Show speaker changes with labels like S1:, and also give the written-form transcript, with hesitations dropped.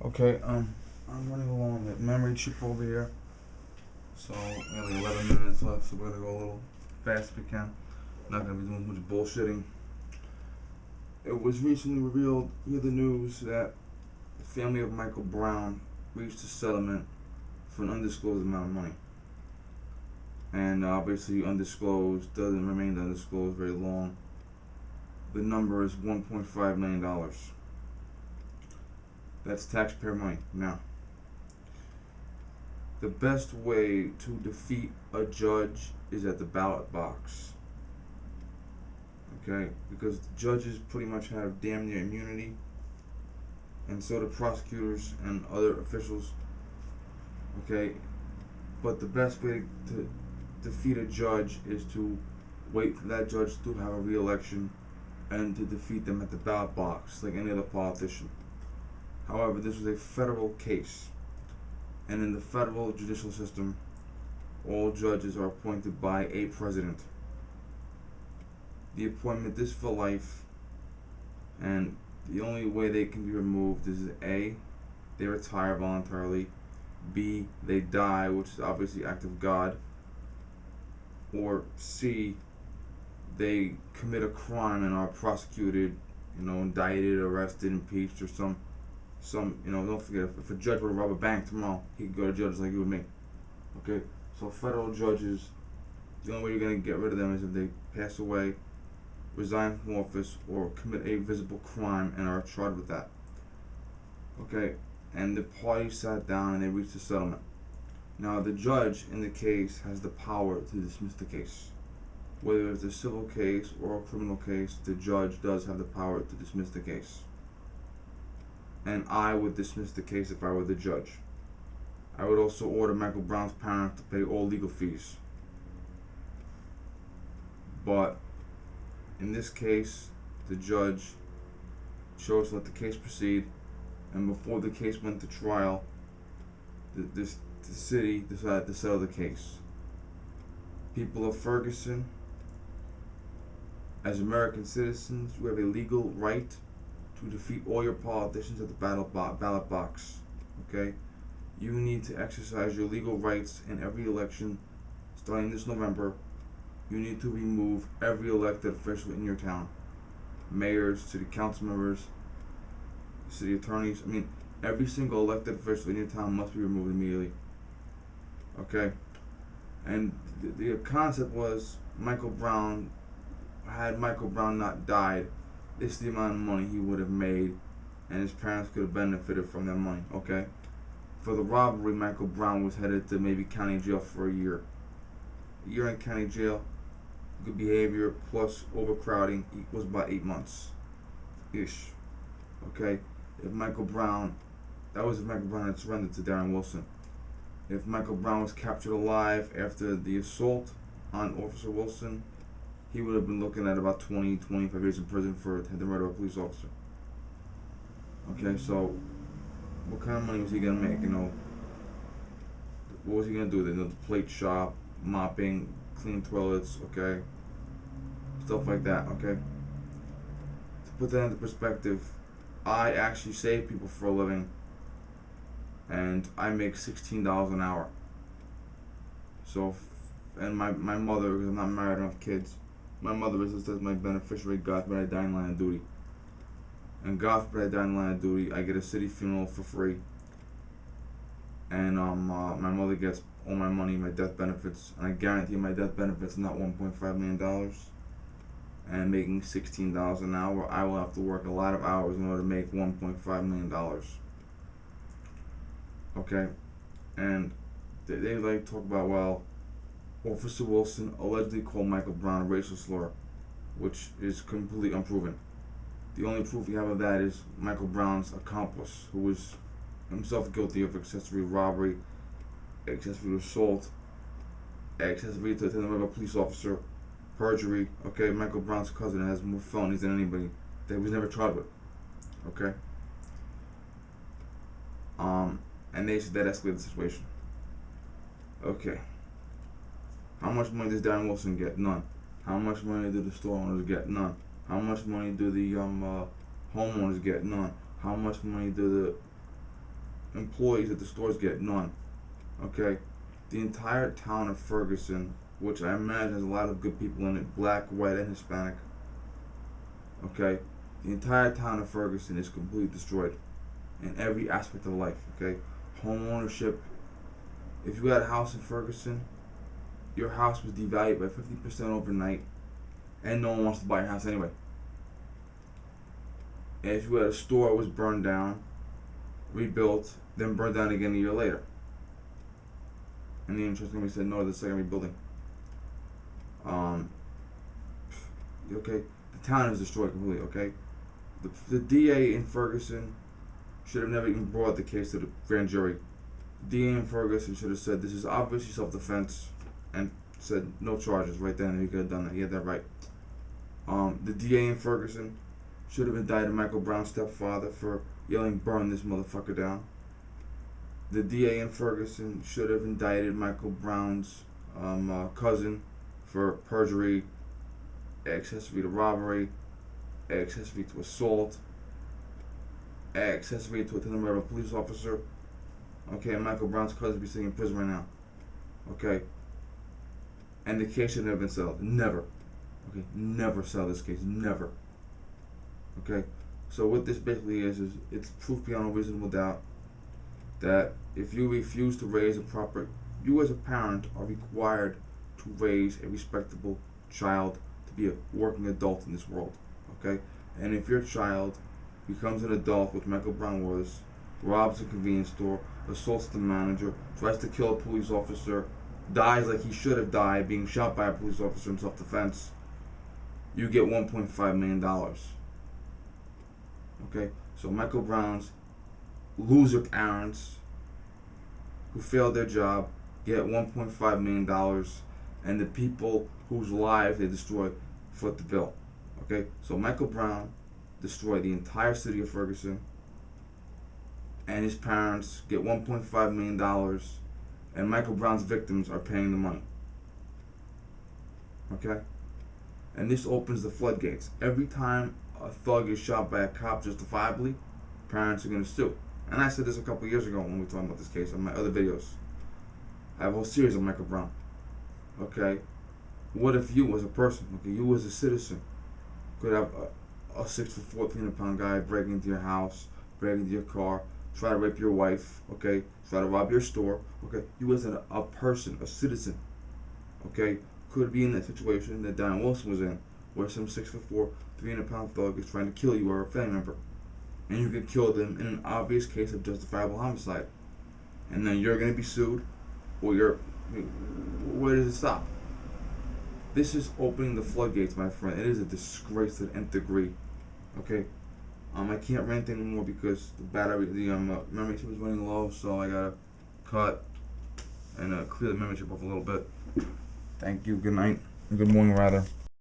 S1: Okay, I'm running along with memory chip over here. So, only 11 minutes left, so we're gonna go a little fast if we can. Not gonna be doing much bullshitting. It was recently revealed via the news that the family of Michael Brown reached a settlement for an undisclosed amount of money. And obviously, undisclosed doesn't remain undisclosed very long. The number is $1.5 million. That's taxpayer money. Now, the best way to defeat a judge is at the ballot box. Okay? Because the judges pretty much have damn near immunity, and so do prosecutors and other officials. Okay? But the best way to defeat a judge is to wait for that judge to have a re-election and to defeat them at the ballot box like any other politician. However, this was a federal case, and in the federal judicial system, all judges are appointed by a president. The appointment is for life, and the only way they can be removed is A, they retire voluntarily, B, they die, which is obviously act of God, or C, they commit a crime and are prosecuted, indicted, arrested, impeached, or some, don't forget, if a judge were to rob a bank tomorrow, he could go to jail just like you and me. Okay? So federal judges, the only way you're going to get rid of them is if they pass away, resign from office, or commit a visible crime and are charged with that. Okay? And the parties sat down and they reached a settlement. Now, the judge in the case has the power to dismiss the case. Whether it's a civil case or a criminal case, the judge does have the power to dismiss the case. And I would dismiss the case if I were the judge. I would also order Michael Brown's parents to pay all legal fees. But in this case, the judge chose to let the case proceed, and before the case went to trial, the city decided to settle the case. People of Ferguson, as American citizens, you have a legal right to defeat all your politicians at the ballot box. Okay? You need to exercise your legal rights in every election starting this November. You need to remove every elected official in your town. Mayors, city council members, city attorneys. Every single elected official in your town must be removed immediately. Okay? And the concept was had Michael Brown not died, this is the amount of money he would have made, and his parents could have benefited from that money. Okay? For the robbery, Michael Brown was headed to maybe county jail for a year. A year in county jail, good behavior plus overcrowding equals about 8 months ish. Okay? If Michael Brown had surrendered to Darren Wilson. If Michael Brown was captured alive after the assault on Officer Wilson, he would have been looking at about 25 years in prison for the murder of a police officer. Okay, so what kind of money was he gonna make? What was he gonna do? The plate shop, mopping, clean toilets, okay, stuff like that. Okay. To put that into perspective, I actually save people for a living, and I make $16 an hour. So, and my mother, because I'm not married, I don't have kids. My mother is listed as my beneficiary, God forbid I die in line of duty. And God forbid I die in line of duty, I get a city funeral for free. And my mother gets all my money, my death benefits, and I guarantee my death benefits not $1.5 million. And making $16 an hour, I will have to work a lot of hours in order to make $1.5 million. Okay? And they like talk about, well, Officer Wilson allegedly called Michael Brown a racial slur, which is completely unproven. The only proof we have of that is Michael Brown's accomplice, who was himself guilty of accessory robbery, accessory assault, accessory to the murder of a police officer, perjury. Okay, Michael Brown's cousin has more felonies than anybody that he was never charged with. Okay? And they said that escalated the situation. Okay. How much money does Darren Wilson get? None. How much money do the store owners get? None. How much money do the homeowners get? None. How much money do employees at the stores get? None. Okay? The entire town of Ferguson, which I imagine has a lot of good people in it, black, white, and Hispanic. Okay? The entire town of Ferguson is completely destroyed in every aspect of life. Okay? Home ownership. If you had a house in Ferguson, your house was devalued by 50% overnight, and no one wants to buy your house anyway. And if you had a store that was burned down, rebuilt, then burned down again a year later, and the insurance company said no to the second rebuilding. Okay, the town is destroyed completely. Okay, the DA in Ferguson should have never even brought the case to the grand jury. The DA in Ferguson should have said this is obviously self-defense, and said no charges right then. He could have done that. He had that right. The DA in Ferguson should have indicted Michael Brown's stepfather for yelling "burn this motherfucker down." The DA in Ferguson should have indicted Michael Brown's cousin for perjury, accessory to robbery, accessory to assault, accessory to attend the murder of a police officer. Okay, and Michael Brown's cousin be sitting in prison right now. Okay. And the case should never been settled. Never. Okay, never sell this case. Never. Okay, so what this basically is it's proof beyond a reasonable doubt that if you refuse to raise a proper, you as a parent are required to raise a respectable child to be a working adult in this world. Okay, and if your child becomes an adult, which Michael Brown was, robs a convenience store, assaults the manager, tries to kill a police officer, dies like he should have died, being shot by a police officer in self-defense, you get $1.5 million. Okay, so Michael Brown's loser parents who failed their job get $1.5 million, and the people whose lives they destroyed foot the bill. Okay, so Michael Brown destroyed the entire city of Ferguson, and his parents get $1.5 million, and Michael Brown's victims are paying the money. Okay? And this opens the floodgates. Every time a thug is shot by a cop justifiably, parents are going to sue. And I said this a couple years ago when we were talking about this case on my other videos. I have a whole series on Michael Brown. Okay? What if you as a person, okay, you as a citizen, could have a 6'4", 300-pound guy break into your house, break into your car, try to rape your wife, okay, try to rob your store, okay, you as a person, a citizen, okay, could be in that situation that Diane Wilson was in, where some 6'4", 300-pound thug is trying to kill you or a family member, and you could kill them in an obvious case of justifiable homicide, and then you're going to be sued, or where does it stop? This is opening the floodgates, my friend. It is a disgrace to the nth degree. Okay, I can't rant anymore because the battery, the membership is running low, so I gotta cut and clear the membership off a little bit. Thank you. Good night. Good morning, rather.